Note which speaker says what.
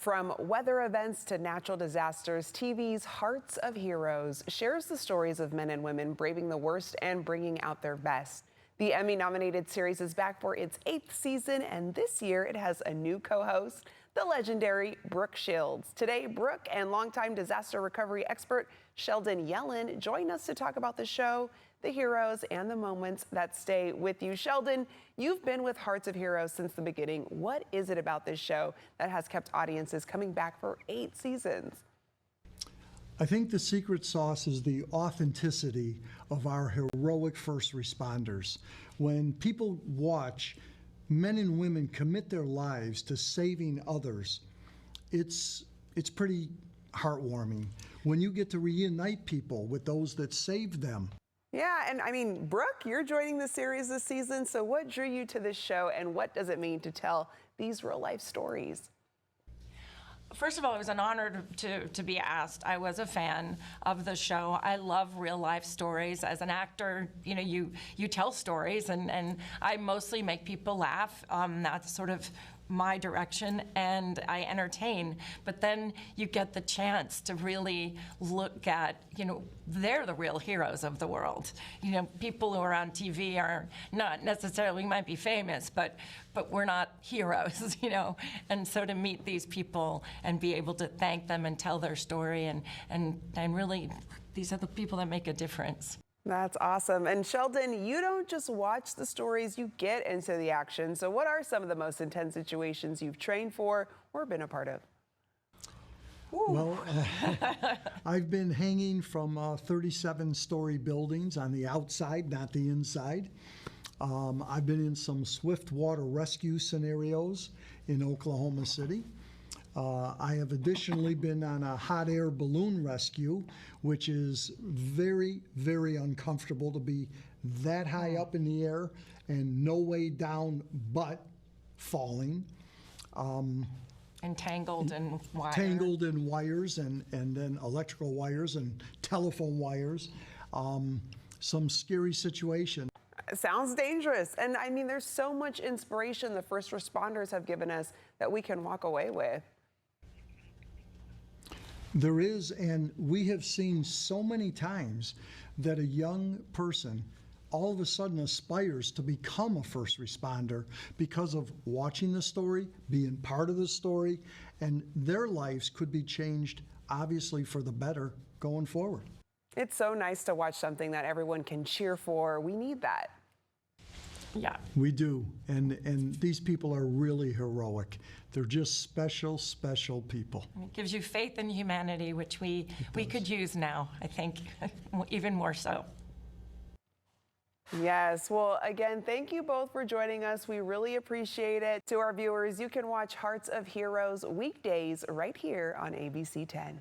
Speaker 1: From weather events to natural disasters, TV's Hearts of Heroes shares the stories of men and women braving the worst and bringing out their best. The Emmy-nominated series is back for its 8th season, and this year it has a new co-host, the legendary Brooke Shields. Today, Brooke and longtime disaster recovery expert Sheldon Yellen join us to talk about the show, the heroes, and the moments that stay with you. Sheldon, you've been with Hearts of Heroes since the beginning. What is it about this show that has kept audiences coming back for 8 seasons?
Speaker 2: I think the secret sauce is the authenticity of our heroic first responders. When people watch men and women commit their lives to saving others, it's pretty heartwarming when you get to reunite people with those that saved them.
Speaker 1: Yeah, and I mean, Brooke, you're joining the series this season, so what drew you to this show and what does it mean to tell these real life stories?
Speaker 3: First of all, it was an honor to be asked. I was a fan of the show. I love real life stories. As an actor, you know, you tell stories, and I mostly make people laugh. That's sort of my direction, and I entertain. But then you get the chance to really look at, you know, they're the real heroes of the world. You know, people who are on TV are not necessarily, might be famous, but we're not heroes, you know. And so to meet these people and be able to thank them and tell their story, and really, these are the people that make a difference.
Speaker 1: That's awesome. And Sheldon, you don't just watch the stories, you get into the action. So what are some of the most intense situations you've trained for or been a part of?
Speaker 2: Well, I've been hanging from 37-story buildings on the outside, not the inside. I've been in some swift water rescue scenarios in Oklahoma City. I have additionally been on a hot air balloon rescue, which is very, very uncomfortable to be that high up in the air and no way down but falling.
Speaker 3: Entangled in wires.
Speaker 2: Tangled in wires and then electrical wires and telephone wires. Some scary situations.
Speaker 1: Sounds dangerous. And I mean, there's so much inspiration the first responders have given us that we can walk away with.
Speaker 2: There is, and we have seen so many times that a young person all of a sudden aspires to become a first responder because of watching the story, being part of the story, and their lives could be changed, obviously, for the better going forward.
Speaker 1: It's so nice to watch something that everyone can cheer for. We need that.
Speaker 3: Yeah.
Speaker 2: We do, and these people are really heroic. They're just special, special people.
Speaker 3: It gives you faith in humanity, which we could use now, I think, even more so.
Speaker 1: Yes. Well, again, thank you both for joining us. We really appreciate it. To our viewers, you can watch Hearts of Heroes weekdays right here on ABC 10.